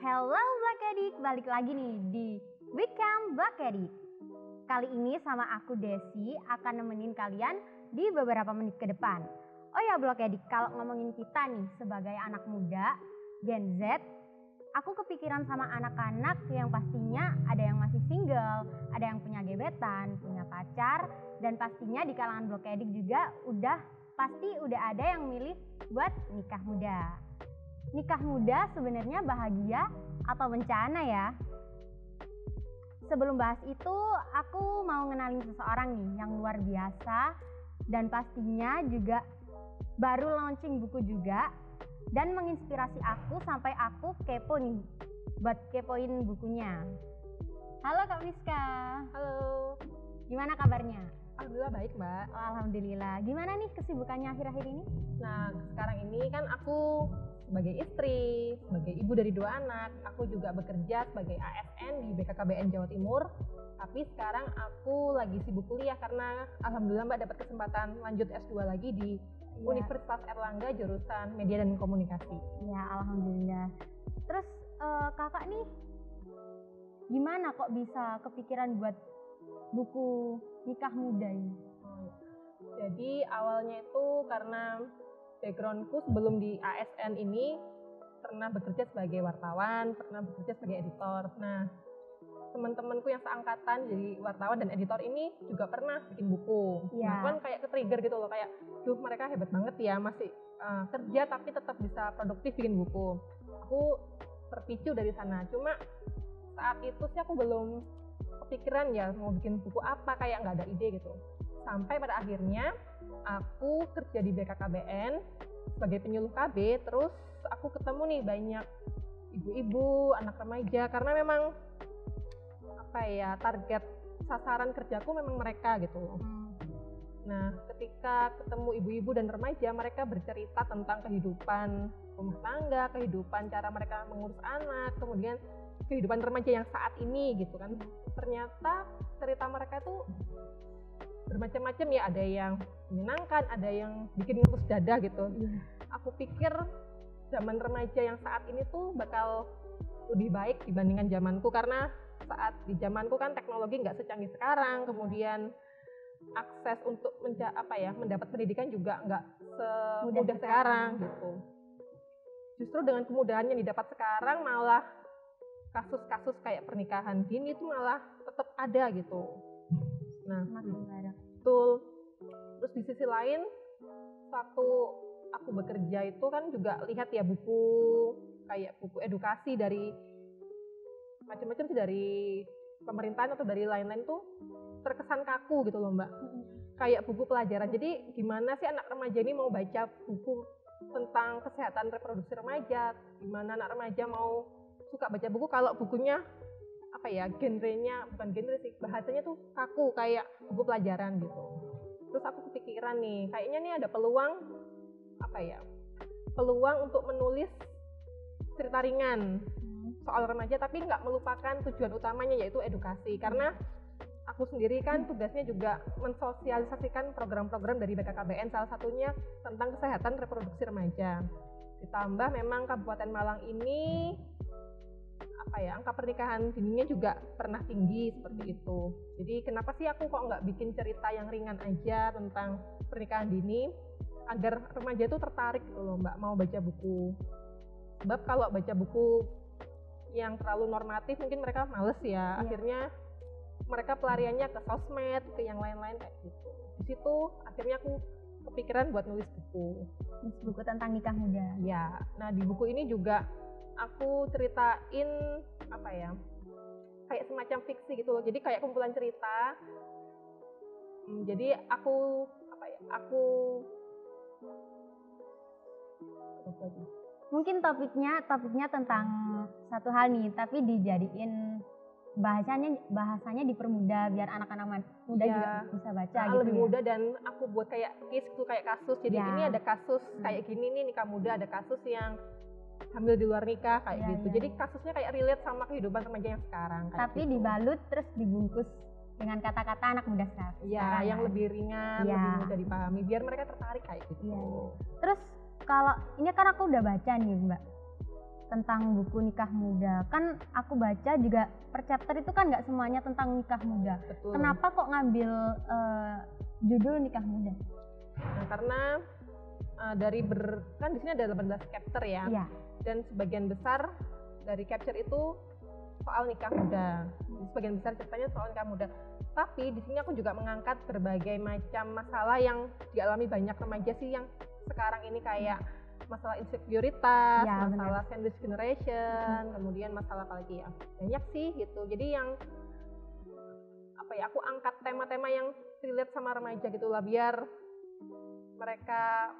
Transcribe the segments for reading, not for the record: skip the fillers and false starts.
Hello Black Edik, balik lagi nih di Weekend Black Edik. Kali ini sama aku Desi akan nemenin kalian di beberapa menit ke depan. Oh ya Black Edik, kalau ngomongin kita nih sebagai anak muda, Gen Z, aku kepikiran sama anak-anak yang pastinya ada yang masih single, ada yang punya gebetan, punya pacar, dan pastinya di kalangan Black Edik juga pasti udah ada yang milih buat nikah muda. Nikah muda sebenarnya bahagia atau bencana ya? Sebelum bahas itu, aku mau ngenalin seseorang nih yang luar biasa dan pastinya juga baru launching buku juga dan menginspirasi aku sampai aku kepo nih buat kepoin bukunya. Halo Kak Miska. Halo. Gimana kabarnya? Alhamdulillah baik, Mbak. Oh, alhamdulillah. Gimana nih kesibukannya akhir-akhir ini? Nah, sekarang ini kan aku sebagai istri, sebagai ibu dari 2 anak, aku juga bekerja sebagai ASN di BKKBN Jawa Timur. Tapi sekarang aku lagi sibuk kuliah karena alhamdulillah Mbak dapat kesempatan lanjut S2 lagi di Universitas Erlangga jurusan Media dan Komunikasi. Ya, alhamdulillah. Terus kakak nih gimana kok bisa kepikiran buat buku nikah muda ini? Jadi awalnya itu karena backgroundku sebelum di ASN ini pernah bekerja sebagai wartawan, pernah bekerja sebagai editor. Nah, teman-temanku yang seangkatan jadi wartawan dan editor ini juga pernah bikin buku. Nah, kan kayak ke-trigger gitu loh, kayak duh mereka hebat banget ya, masih kerja tapi tetap bisa produktif bikin buku. Aku terpicu dari sana. Cuma saat itu sih aku belum kepikiran ya mau bikin buku apa, kayak nggak ada ide gitu. Sampai pada akhirnya aku kerja di BKKBN sebagai penyuluh KB, terus aku ketemu nih banyak ibu-ibu, anak remaja, karena memang target sasaran kerjaku memang mereka gitu. Nah, ketika ketemu ibu-ibu dan remaja, mereka bercerita tentang kehidupan rumah tangga, kehidupan cara mereka mengurus anak, kemudian kehidupan remaja yang saat ini gitu kan. Ternyata cerita mereka tuh bermacam-macam ya, ada yang menyenangkan, ada yang bikin ngelus dada gitu. Aku pikir zaman remaja yang saat ini tuh bakal lebih baik dibandingkan zamanku, karena saat di zamanku kan teknologi nggak secanggih sekarang, kemudian akses untuk mendapat pendidikan juga nggak semudah sekarang gitu. Justru dengan kemudahan yang didapat sekarang malah kasus-kasus kayak pernikahan dini itu malah tetap ada gitu. Nah, betul. Terus di sisi lain, waktu aku bekerja itu kan juga lihat ya buku edukasi dari macam-macam sih, dari pemerintahan atau dari lain-lain tuh terkesan kaku gitu loh Mbak. Kayak buku pelajaran. Jadi gimana sih anak remaja ini mau baca buku tentang kesehatan reproduksi remaja? Gimana anak remaja mau suka baca buku kalau bukunya genrenya bukan genre sih, bahasanya tuh kaku kayak buku pelajaran gitu. Terus aku kepikiran nih, kayaknya nih ada peluang untuk menulis cerita ringan soal remaja tapi nggak melupakan tujuan utamanya yaitu edukasi, karena aku sendiri kan tugasnya juga mensosialisasikan program-program dari BKKBN, salah satunya tentang kesehatan reproduksi remaja. Ditambah memang Kabupaten Malang ini angka pernikahan dininya juga pernah tinggi seperti itu. Jadi kenapa sih aku kok nggak bikin cerita yang ringan aja tentang pernikahan dini agar remaja itu tertarik gitu loh Mbak, mau baca buku. Sebab kalau baca buku yang terlalu normatif mungkin mereka males ya. Akhirnya mereka pelariannya ke sosmed, ke yang lain-lain kayak gitu. Di situ akhirnya aku kepikiran buat nulis buku. Buku tentang nikah muda. Ya, nah di buku ini juga aku ceritain kayak semacam fiksi gitu loh. Jadi kayak kumpulan cerita. Jadi mungkin topiknya tentang satu hal nih, tapi dijadiin bahasanya dipermudah biar anak-anak muda juga bisa baca gitu. Lebih mudah, dan aku buat kayak case tuh, kayak kasus. Jadi ini ada kasus kayak gini nih nikah muda, ada kasus yang hamil di luar nikah kayak gitu. Jadi kasusnya kayak relate sama kehidupan remaja yang sekarang. Tapi gitu. Dibalut terus dibungkus dengan kata-kata anak muda sekarang. Iya, yang lebih ringan, lebih mudah dipahami, biar mereka tertarik kayak gitu. Terus kalau ini kan aku udah baca nih Mbak. tentang buku nikah muda. Kan aku baca juga per chapter itu kan nggak semuanya tentang nikah muda. Betul. Kenapa kok ngambil judul nikah muda? Nah, karena kan di sini ada 18 chapter ya. Iya. Dan sebagian besar dari chapter itu soal nikah muda. Sebagian besar ceritanya soal nikah muda. Tapi di sini aku juga mengangkat berbagai macam masalah yang dialami banyak remaja sih yang sekarang ini, kayak masalah insekuritas, Ya, masalah sandwich generation, kemudian masalah apa lagi ya, banyak sih gitu. Jadi yang aku angkat tema-tema yang relate sama remaja gitu lah, biar mereka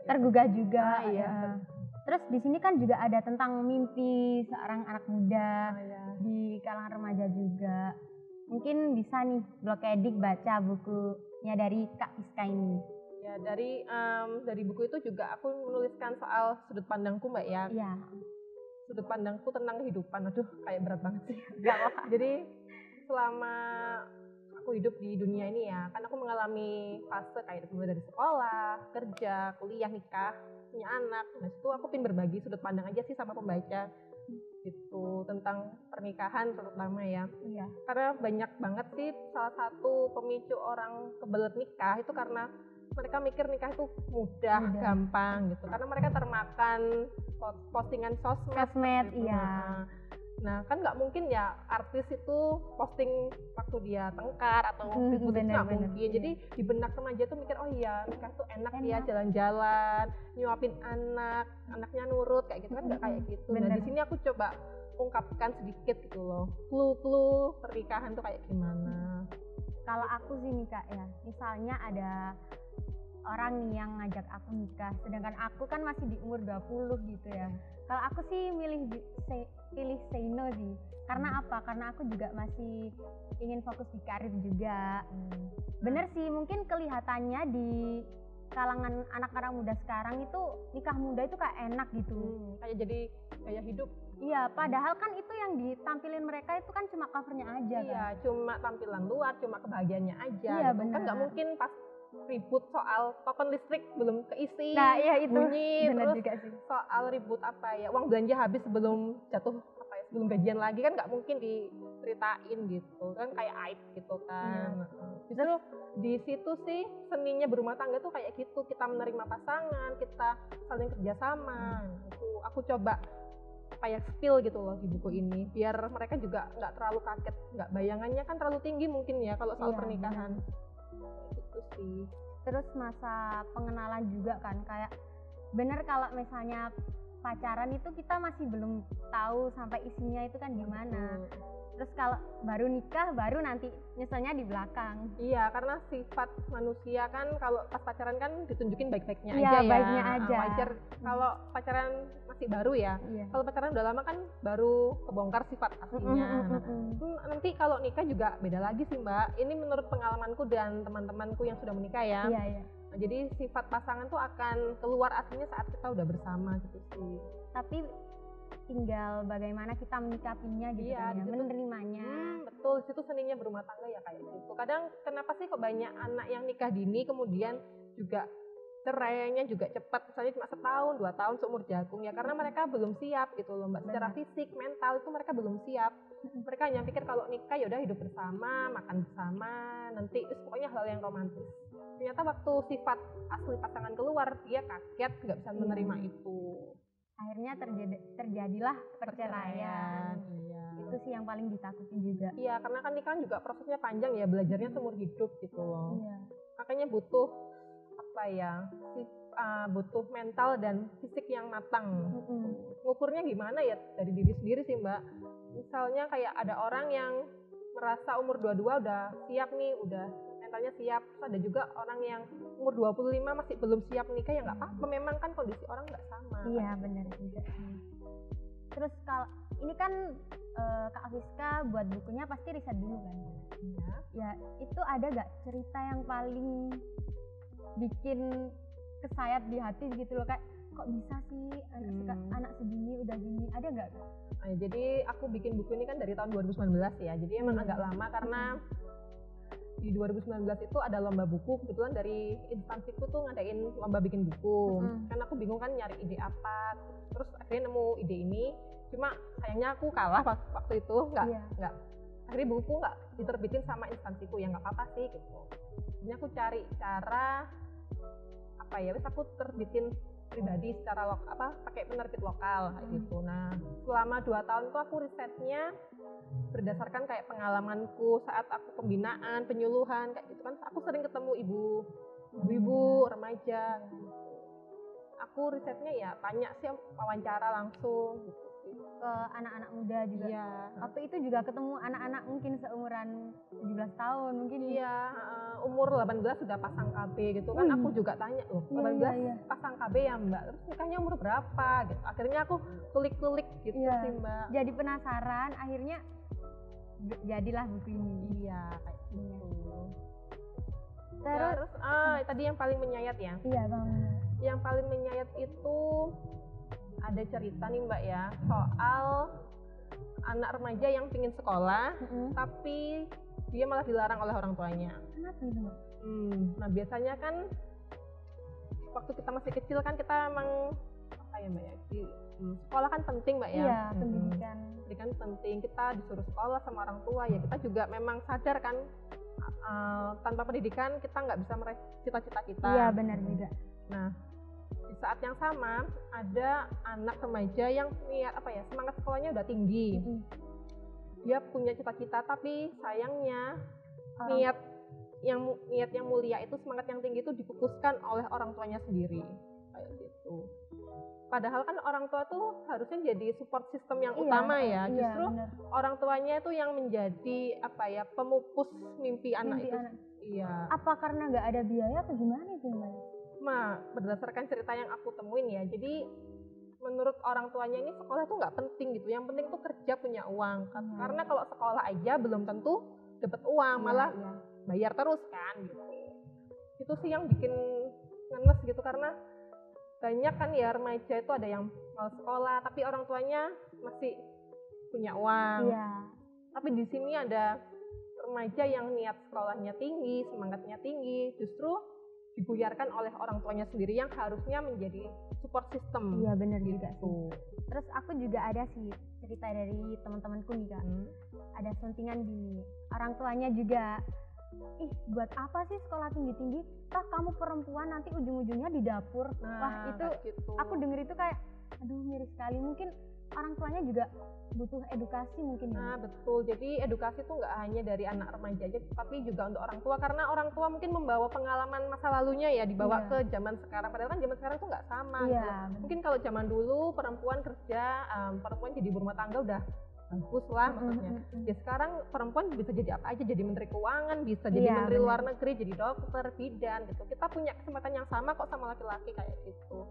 tergugah juga. Iya. Terus di sini kan juga ada tentang mimpi seorang anak muda di kalangan remaja juga. Mungkin bisa nih Blok Edik baca bukunya dari Kak Iska ini. Ya, dari buku itu juga aku menuliskan soal sudut pandangku, Mbak ya. Iya. Sudut pandangku tentang kehidupan. Aduh, kayak berat banget sih. Jadi selama aku hidup di dunia ini ya, kan aku mengalami fase kayak mulai dari sekolah, kerja, kuliah, nikah, punya anak. Nah, itu aku pengen berbagi sudut pandang aja sih sama pembaca gitu tentang pernikahan terutama ya. Iya. Karena banyak banget sih salah satu pemicu orang kebelet nikah itu karena mereka mikir nikah itu mudah, gampang gitu. Karena mereka termakan postingan sosmed gitu. Iya. Nah, kan nggak mungkin ya artis itu posting waktu dia tengkar atau ribut, nggak mungkin. Jadi di benak remaja tuh mikir, oh iya nikah tuh enak ya, jalan-jalan, nyuapin anaknya nurut kayak gitu, kan nggak kayak gitu. Nah, di sini aku coba ungkapkan sedikit gitu loh, clue pernikahan tuh kayak gimana. Kalau aku sih nih Kak ya, misalnya ada orang nih yang ngajak aku nikah, sedangkan aku kan masih di umur 20 gitu ya. Kalau aku sih pilih say no sih. Karena apa? Karena aku juga masih ingin fokus di karir juga. Bener sih, mungkin kelihatannya di kalangan anak-anak muda sekarang itu nikah muda itu kayak enak gitu. Kayak jadi gaya hidup. Iya, padahal kan itu yang ditampilin mereka itu kan cuma covernya aja. Iya, kan? Cuma tampilan luar, cuma kebahagiaannya aja. Iya, gitu. Kan nggak mungkin pas ribut soal token listrik belum keisi, nah iya itu bunyi, bener terus juga sih. Soal ribut uang belanja habis sebelum jatuh sebelum gajian lagi, kan nggak mungkin diceritain gitu kan, kayak aib gitu kan. Justru di situ sih seninya berumah tangga tuh kayak gitu, kita menerima pasangan, kita saling kerjasama. Itu aku coba spill gitu loh di buku ini, biar mereka juga nggak terlalu kaget, nggak bayangannya kan terlalu tinggi mungkin ya kalau soal pernikahan. Itu sih. Terus masa pengenalan juga kan, kayak bener kalau misalnya pacaran itu kita masih belum tahu sampai isinya itu kan gimana. Terus kalau baru nikah baru nanti nyeselnya di belakang. Iya, karena sifat manusia kan kalau pas pacaran kan ditunjukin baik-baiknya aja ya. Baiknya aja. Wajar kalau pacaran masih baru ya. Kalau pacaran udah lama kan baru kebongkar sifat aslinya. Nanti kalau nikah juga beda lagi sih Mbak. Ini menurut pengalamanku dan teman-temanku yang sudah menikah ya. Iya. Nah, jadi sifat pasangan tuh akan keluar aslinya saat kita udah bersama gitu sih. Tapi tinggal bagaimana kita menyikapinya gitu kan ya, menerimanya. Betul, situ seninya berumah tangga ya kayak gitu. Kadang kenapa sih kok banyak anak yang nikah dini kemudian juga cerainya juga cepat, misalnya cuma 1 tahun 2 tahun seumur jagung ya, karena mereka belum siap gitu loh Mbak. Secara fisik, mental itu mereka belum siap. Mereka hanya pikir kalau nikah ya udah hidup bersama, makan bersama, nanti pokoknya hal yang romantis. Ternyata waktu sifat asli pasangan keluar, dia kaget nggak bisa menerima itu. Akhirnya terjadilah perceraian. Iya. Itu sih yang paling ditakutin juga. Iya, karena kan nikah juga prosesnya panjang ya, belajarnya seumur hidup gitu loh. Iya. Makanya butuh butuh mental dan fisik yang matang. Ngukurnya gimana ya, dari diri sendiri sih Mbak. Misalnya kayak ada orang yang merasa umur 22 udah siap nih, udah mentalnya siap. Terus ada juga orang yang umur 25 masih belum siap nikah, ya nggak apa-apa, memang kan kondisi orang nggak sama. Iya benar juga. Terus kalau ini kan Kak Afiska buat bukunya pasti riset dulu kan? Iya. Ya itu ada gak cerita yang paling bikin kesayat di hati gitu loh, kayak kok bisa sih anak segini udah gini, ada gak? Nah, jadi aku bikin buku ini kan dari tahun 2019 ya, jadi emang agak lama karena di 2019 itu ada lomba buku, kebetulan dari instansiku tuh ngadain lomba bikin buku. Kan aku bingung kan nyari ide apa, terus akhirnya nemu ide ini, cuma sayangnya aku kalah waktu itu, nggak akhirnya buku nggak diterbitin sama instansiku, ya nggak apa-apa sih gitu. Ini aku cari cara apa ya, wis aku terbitin pribadi secara pakai penerbit lokal kayak gitu. Nah selama 2 tahun tuh aku risetnya berdasarkan kayak pengalamanku saat aku pembinaan, penyuluhan kayak gitu kan, aku sering ketemu ibu-ibu remaja gitu. Aku risetnya ya tanya sih, wawancara langsung gitu ke anak-anak muda juga. Iya. Waktu itu juga ketemu anak-anak mungkin seumuran 17 tahun mungkin. Iya, umur 18 sudah pasang KB gitu kan. Aku juga tanya loh, 18 pasang KB ya Mbak, terus nikahnya umur berapa gitu. Akhirnya aku kulik-kulik gitu sih Mbak. Jadi penasaran, akhirnya jadilah buku ini. Iya, kayak gitu. Terus tadi yang paling menyayat ya. Iya Bang. Yang paling menyayat itu ada cerita nih Mbak ya, soal anak remaja yang pingin sekolah, tapi dia malah dilarang oleh orang tuanya. Kenapa itu Mbak? Nah biasanya kan waktu kita masih kecil kan kita emang apa ya Mbak ya, sekolah kan penting Mbak ya. Iya, pendidikan penting, kita disuruh sekolah sama orang tua, ya kita juga memang sadar kan tanpa pendidikan kita nggak bisa meraih cita-cita kita. Iya benar juga. Nah di saat yang sama ada anak remaja yang semangat sekolahnya udah tinggi. Dia punya cita-cita, tapi sayangnya niat yang mulia itu, semangat yang tinggi itu dipupuskan oleh orang tuanya sendiri kayak gitu. Padahal kan orang tua tuh harusnya jadi support system yang utama ya. Justru orang tuanya itu yang menjadi pemupus mimpi anak itu. Iya. Apa karena nggak ada biaya atau gimana itu Mbak? Berdasarkan cerita yang aku temuin ya, jadi menurut orang tuanya ini sekolah tuh nggak penting gitu, yang penting tuh kerja punya uang. Karena kalau sekolah aja belum tentu dapat uang, malah bayar terus kan gitu. Itu sih yang bikin ngenes gitu, karena banyak kan ya remaja itu ada yang mau sekolah tapi orang tuanya masih punya uang. Tapi di sini ada remaja yang niat sekolahnya tinggi, semangatnya tinggi, justru dibuyarkan oleh orang tuanya sendiri yang harusnya menjadi support system. Iya benar juga sih. Terus aku juga ada sih cerita dari teman-temanku nih Kak. Ada sentingan gini, orang tuanya juga, buat apa sih sekolah tinggi-tinggi? Toh kamu perempuan nanti ujung-ujungnya di dapur. Wah itu gitu. Aku denger itu kayak, aduh miris sekali. Mungkin orang tuanya juga butuh edukasi mungkin. Nah betul, jadi edukasi tuh nggak hanya dari anak remaja aja, tapi juga untuk orang tua, karena orang tua mungkin membawa pengalaman masa lalunya ya, dibawa ke zaman sekarang, padahal kan zaman sekarang tuh nggak sama gitu. Mungkin kalau zaman dulu perempuan kerja, perempuan jadi ibu rumah tangga udah bagus lah maksudnya. Ya sekarang perempuan bisa jadi apa aja, jadi menteri keuangan, bisa jadi menteri luar negeri, jadi dokter, bidan gitu. Kita punya kesempatan yang sama kok sama laki-laki kayak gitu.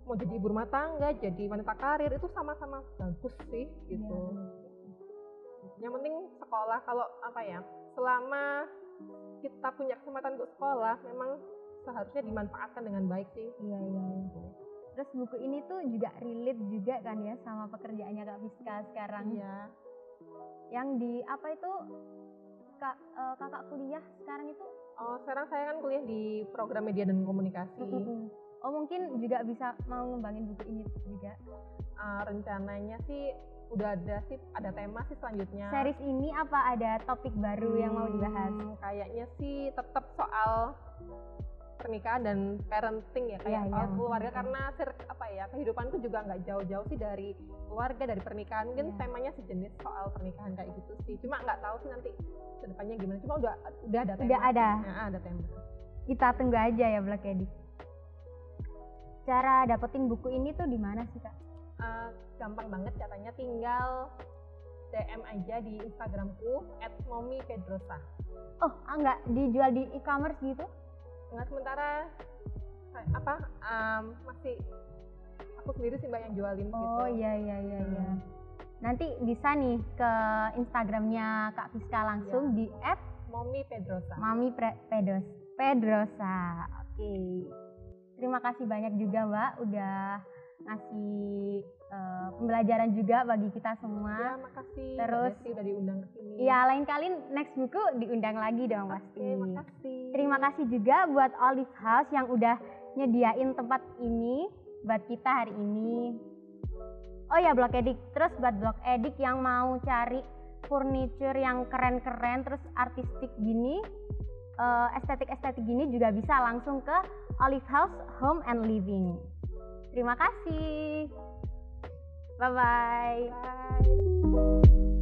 Mau jadi ibu rumah tangga, jadi wanita karir, itu sama-sama bagus sih gitu. Yang penting sekolah, kalau selama kita punya kesempatan untuk sekolah, memang seharusnya dimanfaatkan dengan baik sih. Iya. Terus buku ini tuh juga relate juga kan ya sama pekerjaannya Kak Fiska sekarang. Iya. Yang di kakak kuliah sekarang itu? Sekarang saya kan kuliah di program media dan komunikasi. Mungkin juga bisa mau ngembangin buku ini juga. Rencananya sih udah ada tema sih selanjutnya. Series ini apa ada topik baru yang mau dibahas? Kayaknya sih tetap soal pernikahan dan parenting ya, kayak soal keluarga, karena kehidupanku juga nggak jauh-jauh sih dari keluarga, dari pernikahan. Mungkin temanya sejenis soal pernikahan kayak gitu sih. Cuma nggak tahu sih nanti kedepannya gimana. Cuma udah ada tema. Udah ada. Ada tema. Kita tunggu aja ya Black Edi. Cara dapetin buku ini tuh di mana sih Kak? Gampang banget katanya, tinggal DM aja di Instagramku @mommypedrosa. Enggak dijual di e-commerce gitu? Enggak, sementara masih aku sendiri sih Mbak yang jualin gitu. Iya. Nanti bisa nih ke Instagramnya Kak Fiska langsung di @mommypedrosa. Pedrosa. Oke. Terima kasih banyak juga Mbak udah ngasih pembelajaran juga bagi kita Ya, semua. makasih Terus, Mbak Desi udah diundang ke sini. Ya, lain kali next buku diundang lagi dong pasti. Oke, makasih. Terima kasih juga buat Olive House yang udah nyediain tempat ini buat kita hari ini. Oh ya, Blok Edik. Terus buat Blok Edik yang mau cari furniture yang keren-keren terus artistik gini, estetik-estetik gini juga bisa langsung ke Olive House Home and Living. Terima kasih. Bye-bye. Bye.